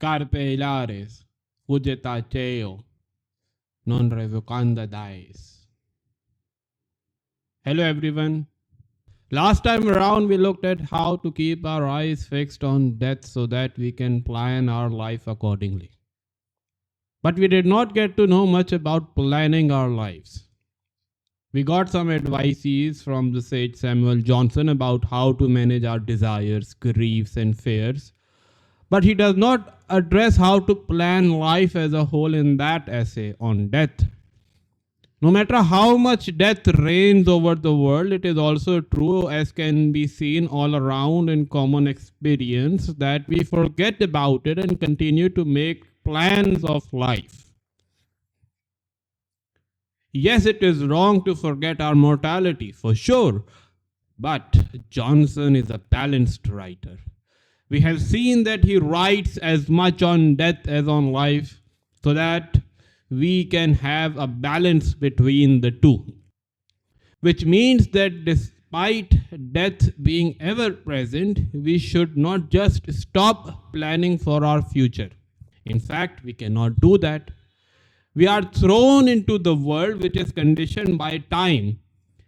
Carpe hilares, fugetaceo, non revocanda dies. Hello everyone. Last time around we looked at how to keep our eyes fixed on death so that we can plan our life accordingly. But we did not get to know much about planning our lives. We got some advices from the sage Samuel Johnson about how to manage our desires, griefs, and fears. But he does not address how to plan life as a whole in that essay on death. No matter how much death reigns over the world, it is also true, as can be seen all around in common experience, that we forget about it and continue to make plans of life. Yes, it is wrong to forget our mortality, for sure, but Johnson is a balanced writer. We have seen that he writes as much on death as on life so that we can have a balance between the two. Which means that despite death being ever present, we should not just stop planning for our future. In fact, we cannot do that. We are thrown into the world which is conditioned by time.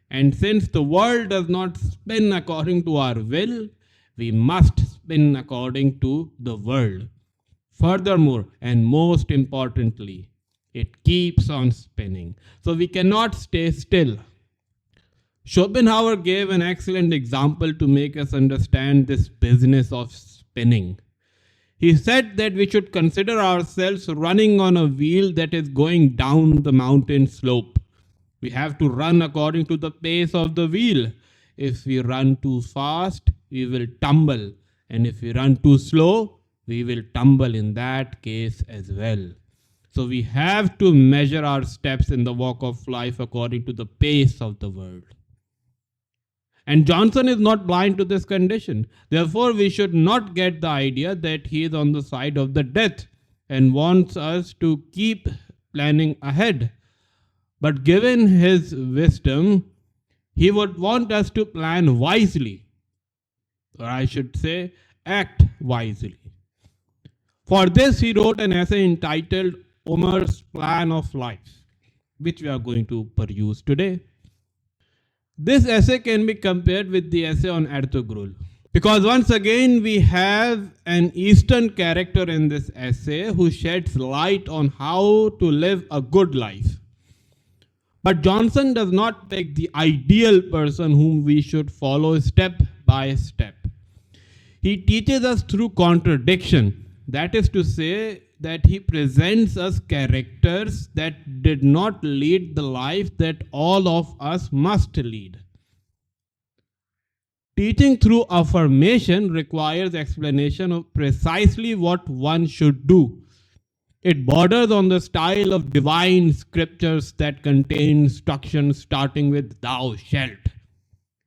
And since the world does not spin according to our will, we must spin according to the world. Furthermore, and most importantly, it keeps on spinning. So we cannot stay still. Schopenhauer gave an excellent example to make us understand this business of spinning. He said that we should consider ourselves running on a wheel that is going down the mountain slope. We have to run according to the pace of the wheel. If we run too fast, we will tumble. And if we run too slow, we will tumble in that case as well. So we have to measure our steps in the walk of life according to the pace of the world. And Johnson is not blind to this condition. Therefore, we should not get the idea that he is on the side of the death and wants us to keep planning ahead. But given his wisdom, he would want us to plan wisely. Or I should say, act wisely. For this, he wrote an essay entitled Omar's Plan of Life, which we are going to peruse today. This essay can be compared with the essay on Ertugrul, because once again we have an Eastern character in this essay who sheds light on how to live a good life. But Johnson does not pick the ideal person whom we should follow step by step. He teaches us through contradiction. That is to say, that he presents us characters that did not lead the life that all of us must lead. Teaching through affirmation requires explanation of precisely what one should do. It borders on the style of divine scriptures that contain instructions starting with "thou shalt."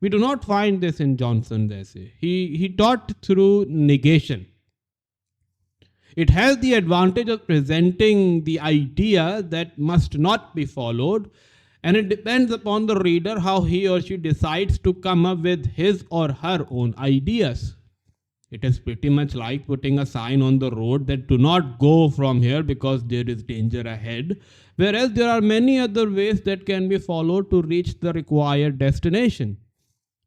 We do not find this in Johnson's essay. He taught through negation. It has the advantage of presenting the idea that must not be followed, and it depends upon the reader how he or she decides to come up with his or her own ideas. It is pretty much like putting a sign on the road that do not go from here because there is danger ahead, whereas there are many other ways that can be followed to reach the required destination.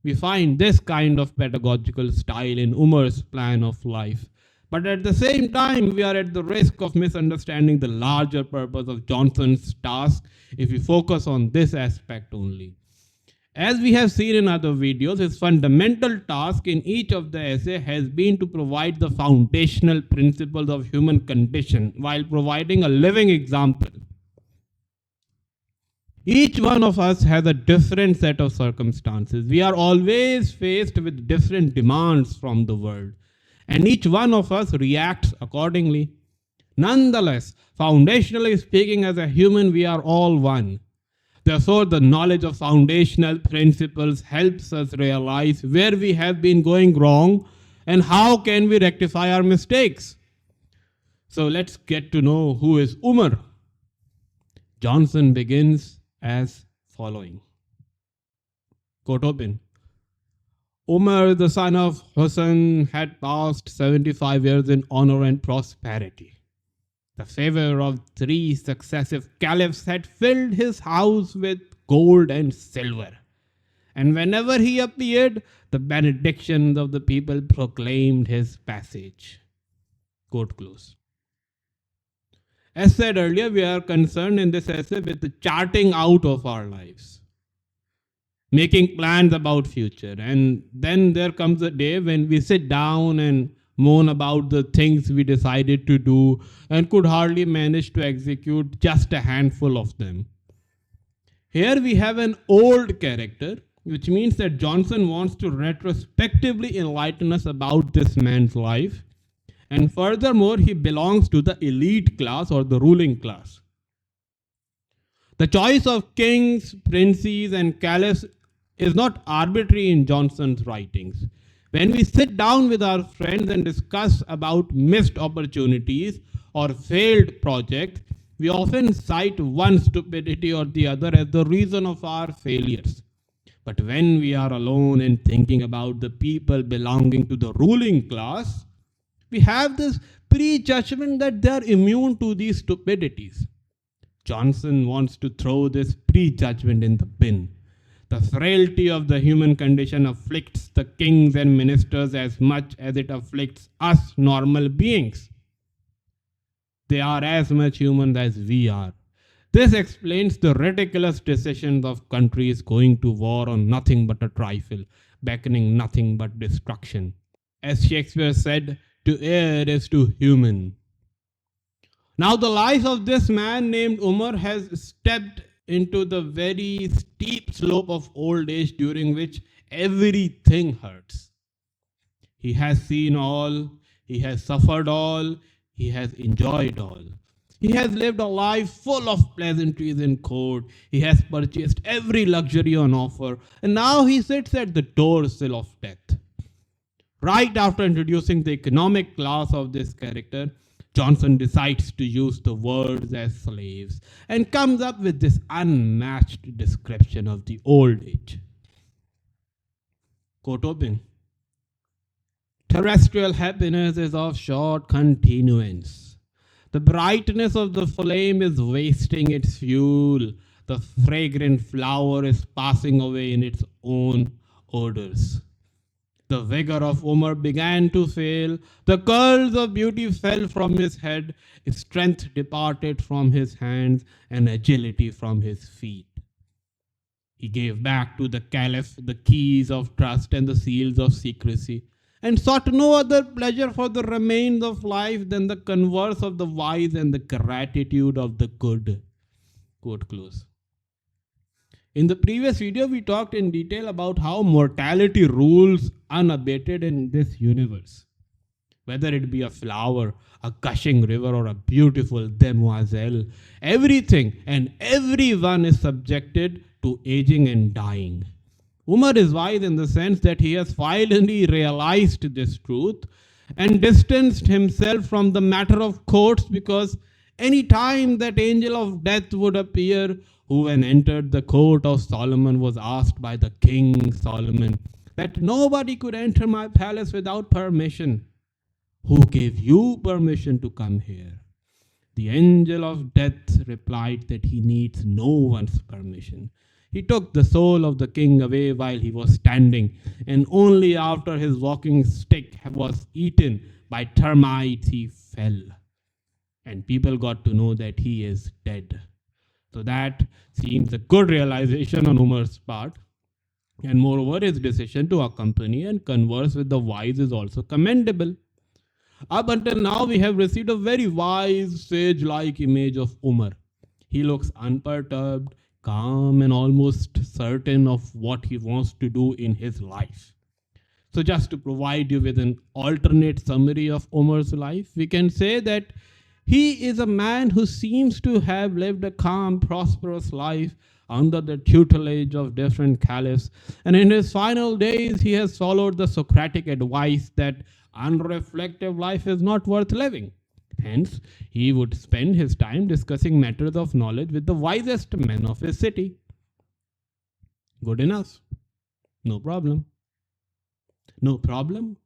We find this kind of pedagogical style in Omar's Plan of Life. But at the same time, we are at the risk of misunderstanding the larger purpose of Johnson's task if we focus on this aspect only. As we have seen in other videos, his fundamental task in each of the essay has been to provide the foundational principles of human condition while providing a living example. Each one of us has a different set of circumstances. We are always faced with different demands from the world, and each one of us reacts accordingly. Nonetheless, foundationally speaking, as a human, we are all one. Therefore, the knowledge of foundational principles helps us realize where we have been going wrong and how can we rectify our mistakes. So let's get to know who is Omar. Johnson begins as following. Quote open. Omar, the son of Hussein, had passed 75 years in honor and prosperity. The favor of three successive caliphs had filled his house with gold and silver, and whenever he appeared, the benedictions of the people proclaimed his passage. Quote close. As said earlier, we are concerned in this essay with the charting out of our lives, making plans about future. And then there comes a day when we sit down and moan about the things we decided to do and could hardly manage to execute just a handful of them. Here we have an old character, which means that Johnson wants to retrospectively enlighten us about this man's life. And furthermore, he belongs to the elite class or the ruling class. The choice of kings, princes, and caliphs is not arbitrary in Johnson's writings. When we sit down with our friends and discuss about missed opportunities or failed projects, we often cite one stupidity or the other as the reason of our failures. But when we are alone and thinking about the people belonging to the ruling class, we have this prejudgment that they are immune to these stupidities. Johnson wants to throw this prejudgment in the bin. The frailty of the human condition afflicts the kings and ministers as much as it afflicts us normal beings. They are as much human as we are. This explains the ridiculous decisions of countries going to war on nothing but a trifle, beckoning nothing but destruction. As Shakespeare said, to err is to human. Now, the life of this man named Umar has stepped into the very steep slope of old age during which everything hurts. He has seen all, he has suffered all, he has enjoyed all. He has lived a life full of pleasantries in court. He has purchased every luxury on offer, and now he sits at the doorsill of death. Right after introducing the economic class of this character, Johnson decides to use the words as slaves and comes up with this unmatched description of the old age. Quote open. Terrestrial happiness is of short continuance. The brightness of the flame is wasting its fuel. The fragrant flower is passing away in its own odors. The vigor of Omar began to fail. The curls of beauty fell from his head. Strength departed from his hands and agility from his feet. He gave back to the caliph the keys of trust and the seals of secrecy, and sought no other pleasure for the remains of life than the converse of the wise and the gratitude of the good. Quote close. In the previous video, we talked in detail about how mortality rules unabated in this universe. Whether it be a flower, a gushing river, or a beautiful demoiselle, everything and everyone is subjected to aging and dying. Umar is wise in the sense that he has finally realized this truth and distanced himself from the matter of courts, because any time that angel of death would appear, who when entered the court of Solomon was asked by the king Solomon that nobody could enter my palace without permission. Who gave you permission to come here? The angel of death replied that he needs no one's permission. He took the soul of the king away while he was standing, and only after his walking stick was eaten by termites he fell. And people got to know that he is dead. So that seems a good realization on Umar's part. And moreover, his decision to accompany and converse with the wise is also commendable. Up until now, we have received a very wise, sage-like image of Umar. He looks unperturbed, calm, and almost certain of what he wants to do in his life. So just to provide you with an alternate summary of Umar's life, we can say that he is a man who seems to have lived a calm, prosperous life under the tutelage of different caliphs. And in his final days, he has followed the Socratic advice that unreflective life is not worth living. Hence, he would spend his time discussing matters of knowledge with the wisest men of his city. Good enough. No problem. No problem.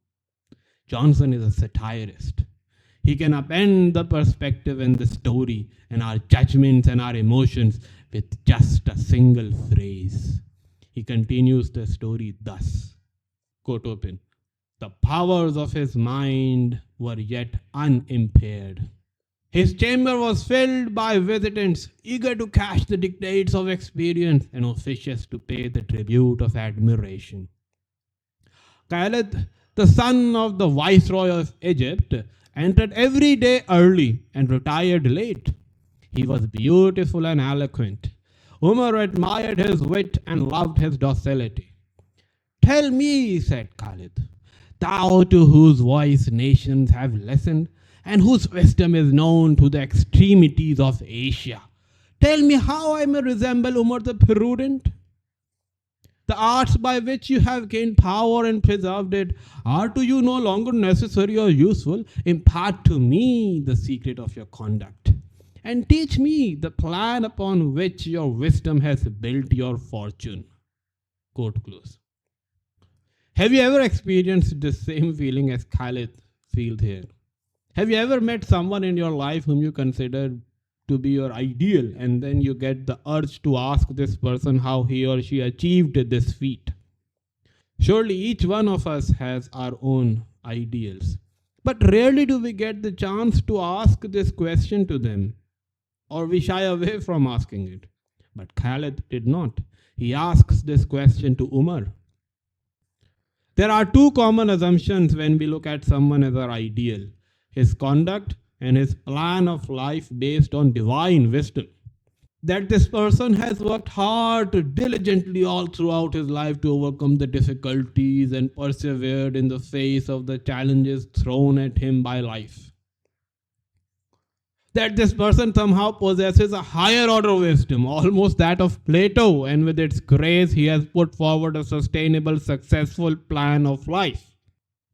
Johnson is a satirist. He can upend the perspective and the story and our judgments and our emotions with just a single phrase. He continues the story thus. Quote open. The powers of his mind were yet unimpaired. His chamber was filled by visitants eager to catch the dictates of experience and officious to pay the tribute of admiration. Khalid, the son of the viceroy of Egypt, entered every day early and retired late. He was beautiful and eloquent. Umar admired his wit and loved his docility. Tell me, said Khalid, thou to whose voice nations have listened, and whose wisdom is known to the extremities of Asia. Tell me how I may resemble Umar the prudent. The arts by which you have gained power and preserved it are to you no longer necessary or useful. Impart to me the secret of your conduct, and teach me the plan upon which your wisdom has built your fortune. Quote close. Have you ever experienced the same feeling as Khalid feels here? Have you ever met someone in your life whom you consider to be your ideal, and then you get the urge to ask this person how he or she achieved this feat? Surely each one of us has our own ideals, but rarely do we get the chance to ask this question to them, or we shy away from asking it. But Khalid did not. He asks this question to Umar. There are two common assumptions when we look at someone as our ideal: his conduct and his plan of life based on divine wisdom. That this person has worked hard, diligently all throughout his life to overcome the difficulties and persevered in the face of the challenges thrown at him by life. That this person somehow possesses a higher order wisdom, almost that of Plato, and with its grace, he has put forward a sustainable, successful plan of life.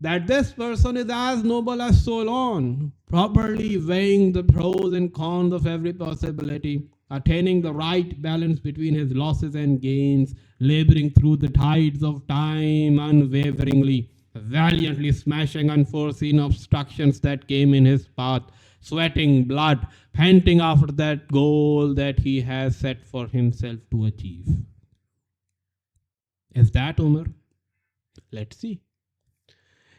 That this person is as noble as Solon, properly weighing the pros and cons of every possibility, attaining the right balance between his losses and gains, laboring through the tides of time unwaveringly, valiantly smashing unforeseen obstructions that came in his path, sweating blood, panting after that goal that he has set for himself to achieve. Is that Umar? Let's see.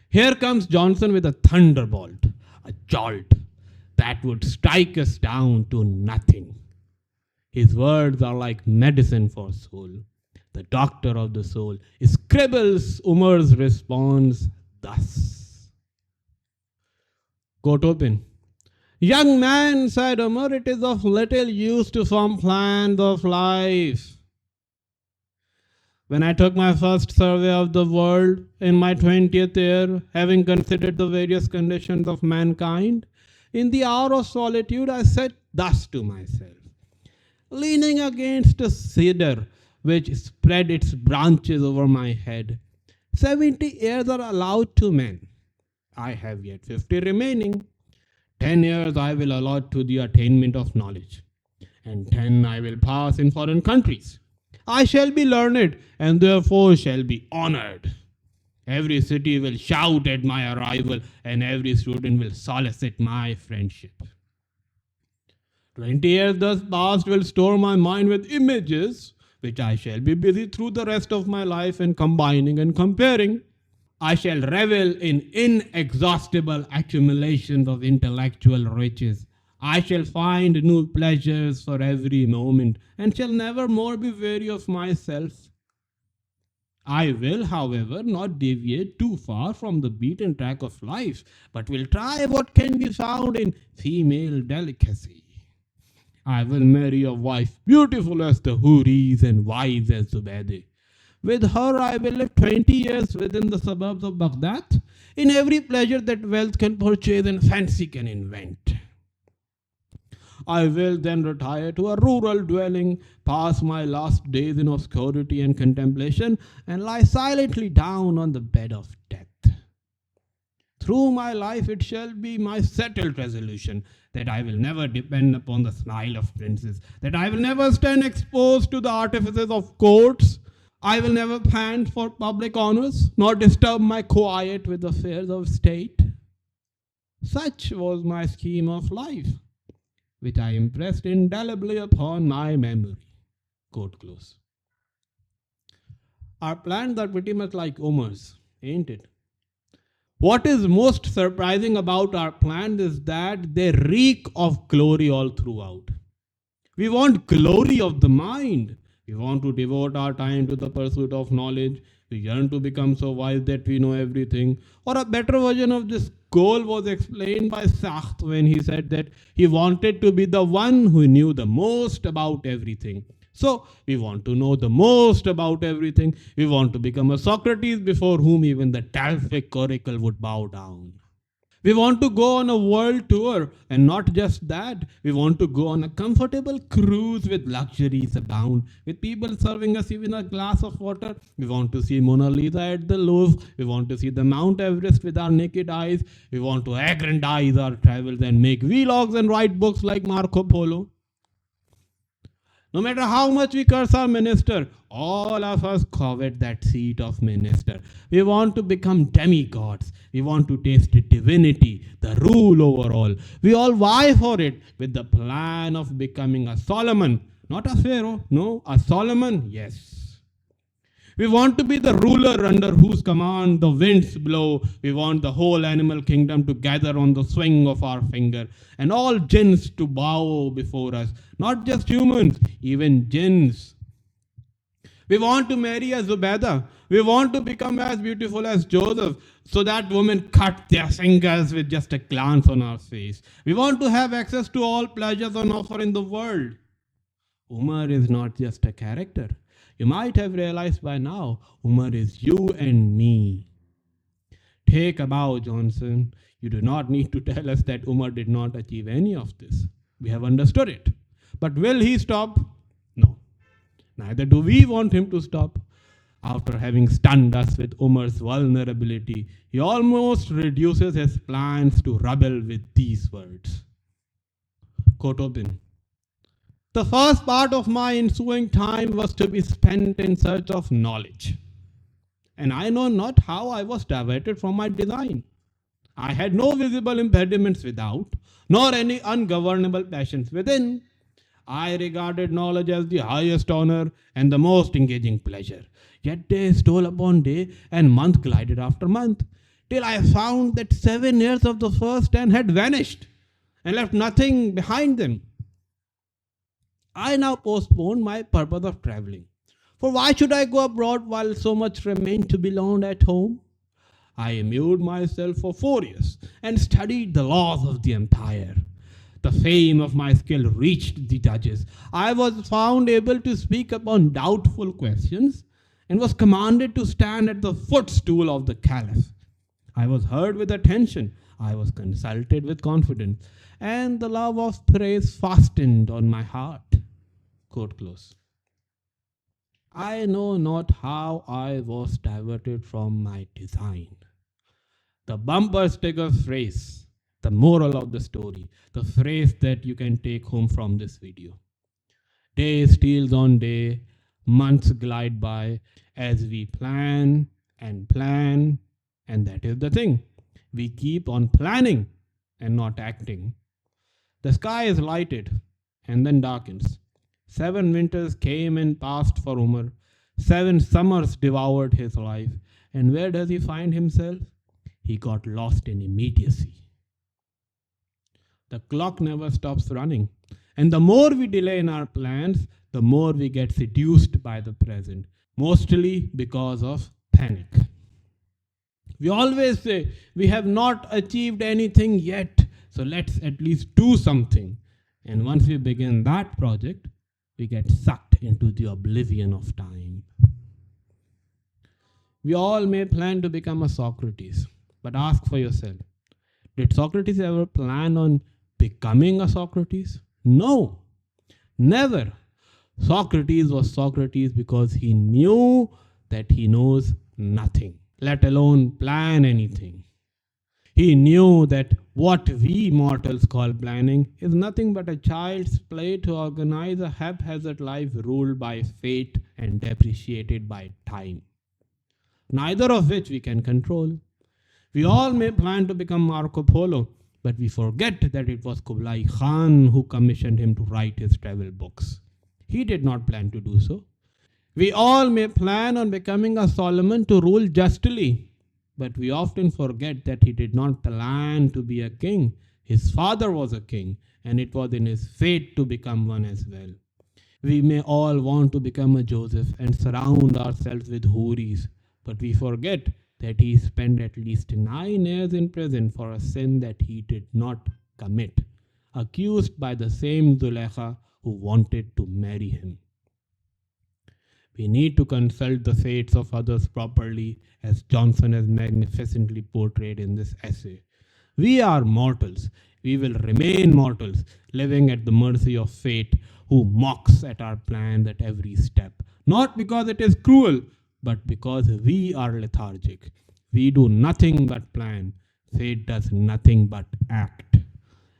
Here comes Johnson with a thunderbolt, a jolt that would strike us down to nothing. His words are like medicine for soul. The doctor of the soul scribbles Umar's response thus. Quote open. Young man, said Umar, it is of little use to form plans of life. When I took my first survey of the world in my 20th year, having considered the various conditions of mankind, in the hour of solitude I said thus to myself, leaning against a cedar which spread its branches over my head, 70 years are allowed to men. I have yet 50 remaining. 10 years I will allot to the attainment of knowledge, and 10 I will pass in foreign countries. I shall be learned, and therefore shall be honored. Every city will shout at my arrival, and every student will solicit my friendship. 20 years thus past will store my mind with images, which I shall be busy through the rest of my life in combining and comparing. I shall revel in inexhaustible accumulations of intellectual riches. I shall find new pleasures for every moment, and shall never more be weary of myself. I will, however, not deviate too far from the beaten track of life, but will try what can be found in female delicacy. I will marry a wife beautiful as the Houris and wise as Zubaydah. With her I will live 20 years within the suburbs of Baghdad, in every pleasure that wealth can purchase and fancy can invent. I will then retire to a rural dwelling, pass my last days in obscurity and contemplation, and lie silently down on the bed of death. Through my life it shall be my settled resolution that I will never depend upon the smile of princes, that I will never stand exposed to the artifices of courts. I will never pant for public honors, nor disturb my quiet with affairs of state. Such was my scheme of life, which I impressed indelibly upon my memory. Quote close. Our plans are pretty much like Omar's, ain't it? What is most surprising about our plans is that they reek of glory all throughout. We want glory of the mind. We want to devote our time to the pursuit of knowledge. We yearn to become so wise that we know everything. Or a better version of this goal was explained by Sartre when he said that he wanted to be the one who knew the most about everything. So we want to know the most about everything. We want to become a Socrates before whom even the Delphic oracle would bow down. We want to go on a world tour, and not just that, we want to go on a comfortable cruise with luxuries abound, with people serving us even a glass of water. We want to see Mona Lisa at the Louvre. We want to see the Mount Everest with our naked eyes. We want to aggrandize our travels and make vlogs and write books like Marco Polo. No matter how much we curse our minister, all of us covet that seat of minister. We want to become demigods. We want to taste divinity, the rule over all. We all vie for it with the plan of becoming a Solomon. Not a Pharaoh, no, a Solomon, yes. We want to be the ruler under whose command the winds blow. We want the whole animal kingdom to gather on the swing of our finger, and all jinns to bow before us. Not just humans, even jinns. We want to marry a Zubaida. We want to become as beautiful as Joseph, so that women cut their fingers with just a glance on our face. We want to have access to all pleasures on offer in the world. Umar is not just a character. You might have realized by now, Umar is you and me. Take a bow, Johnson. You do not need to tell us that Umar did not achieve any of this. We have understood it. But will he stop? No. Neither do we want him to stop. After having stunned us with Umar's vulnerability, he almost reduces his plans to rubble with these words. Quote open. The first part of my ensuing time was to be spent in search of knowledge. And I know not how I was diverted from my design. I had no visible impediments without, nor any ungovernable passions within. I regarded knowledge as the highest honor and the most engaging pleasure. Yet day stole upon day, and month glided after month, till I found that 7 years of the first 10 had vanished, and left nothing behind them. I now postponed my purpose of traveling. For why should I go abroad while so much remained to be learned at home? I immured myself for 4 years and studied the laws of the empire. The fame of my skill reached the judges. I was found able to speak upon doubtful questions and was commanded to stand at the footstool of the caliph. I was heard with attention. I was consulted with confidence, and the love of praise fastened on my heart. Quote close. I know not how I was diverted from my design. The bumper sticker phrase, the moral of the story, the phrase that you can take home from this video. Day steals on day, months glide by as we plan, and that is the thing. We keep on planning and not acting. The sky is lighted and then darkens. 7 winters came and passed for Umar. 7 summers devoured his life. And where does he find himself? He got lost in immediacy. The clock never stops running. And the more we delay in our plans, the more we get seduced by the present, mostly because of panic. We always say, we have not achieved anything yet, so let's at least do something. And once we begin that project, we get sucked into the oblivion of time. We all may plan to become a Socrates, but ask for yourself, did Socrates ever plan on becoming a Socrates? No, never. Socrates was Socrates because he knew that he knows nothing, let alone plan anything. He knew that what we mortals call planning is nothing but a child's play to organize a haphazard life ruled by fate and depreciated by time, neither of which we can control. We all may plan to become Marco Polo, but we forget that it was Kublai Khan who commissioned him to write his travel books. He did not plan to do so. We all may plan on becoming a Solomon to rule justly, but we often forget that he did not plan to be a king. His father was a king, and it was in his fate to become one as well. We may all want to become a Joseph and surround ourselves with houris, but we forget that he spent at least 9 years in prison for a sin that he did not commit, accused by the same Zulekha who wanted to marry him. We need to consult the fates of others properly, as Johnson has magnificently portrayed in this essay. We are mortals. We will remain mortals, living at the mercy of fate, who mocks at our plans at every step. Not because it is cruel, but because we are lethargic. We do nothing but plan. Fate does nothing but act.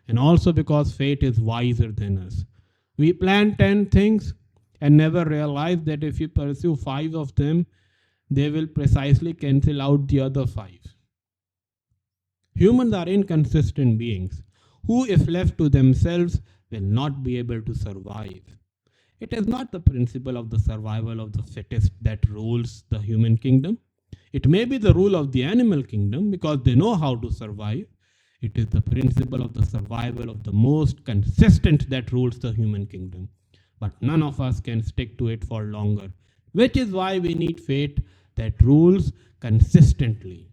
And also because fate is wiser than us. We plan 10 things and never realize that if you pursue 5 of them, they will precisely cancel out the other 5. Humans are inconsistent beings who, if left to themselves, will not be able to survive. It is not the principle of the survival of the fittest that rules the human kingdom. It may be the rule of the animal kingdom because they know how to survive. It is the principle of the survival of the most consistent that rules the human kingdom. But none of us can stick to it for longer, which is why we need fate that rules consistently.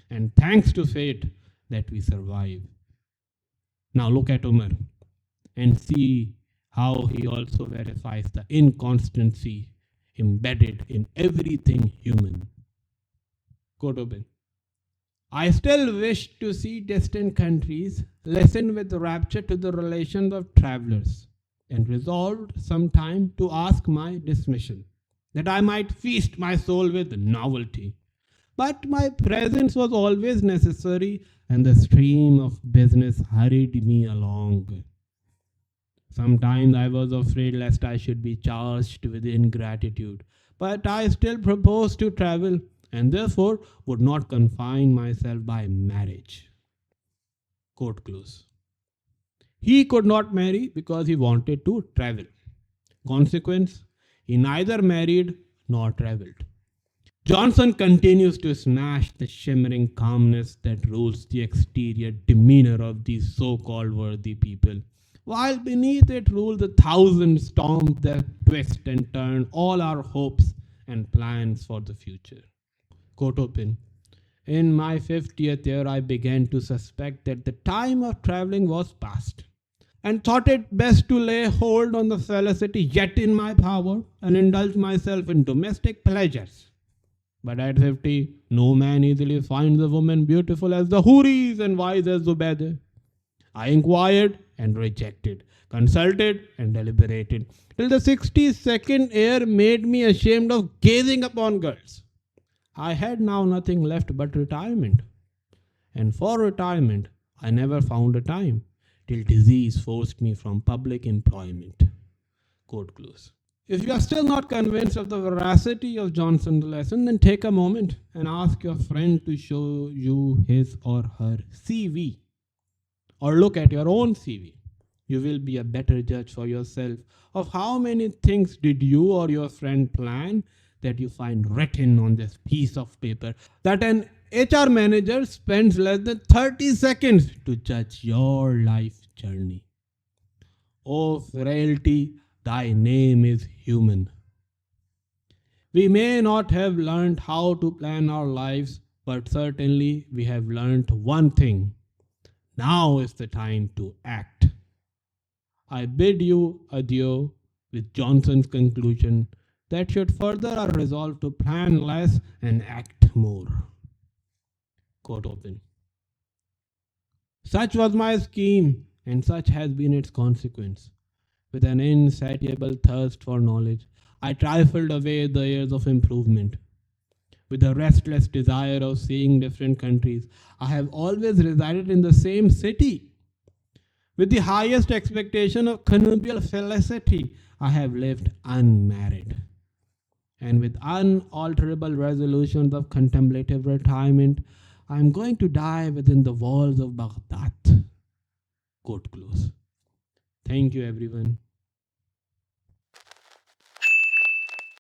And thanks to fate that we survive. Now look at Omar and see how he also verifies the inconstancy embedded in everything human. Quote open. I still wish to see distant countries, listen with rapture to the relations of travelers, and resolved sometime to ask my dismissal, that I might feast my soul with novelty. But my presence was always necessary, and the stream of business hurried me along. Sometimes I was afraid lest I should be charged with ingratitude, but I still proposed to travel, and therefore would not confine myself by marriage. Quote close. He could not marry because he wanted to travel. Consequence, he neither married nor traveled. Johnson continues to smash the shimmering calmness that rules the exterior demeanor of these so-called worthy people, while beneath it rule the thousand storms that twist and turn all our hopes and plans for the future. Quote open. In my 50th year, I began to suspect that the time of traveling was past, and thought it best to lay hold on the felicity yet in my power and indulge myself in domestic pleasures. But at 50, no man easily finds a woman beautiful as the Houris and wise as Zubaydah. I inquired and rejected, consulted and deliberated, till the 62nd year made me ashamed of gazing upon girls. I had now nothing left but retirement, and for retirement I never found a time, till disease forced me from public employment. Quote close. If you are still not convinced of the veracity of Johnson's lesson, then take a moment and ask your friend to show you his or her CV, or look at your own CV. You will be a better judge for yourself of how many things did you or your friend plan that you find written on this piece of paper that an HR manager spends less than 30 seconds to judge your life journey. O frailty, thy name is human. We may not have learned how to plan our lives, but certainly we have learned one thing. Now is the time to act. I bid you adieu with Johnson's conclusion that should further our resolve to plan less and act more. Quote open. Such was my scheme, and such has been its consequence. With an insatiable thirst for knowledge, I trifled away the years of improvement. with a restless desire of seeing different countries. I have always resided in the same city. With the highest expectation of connubial felicity, I have lived unmarried. And with unalterable resolutions of contemplative retirement, I am going to die within the walls of Baghdad. Quote close. Thank you, everyone.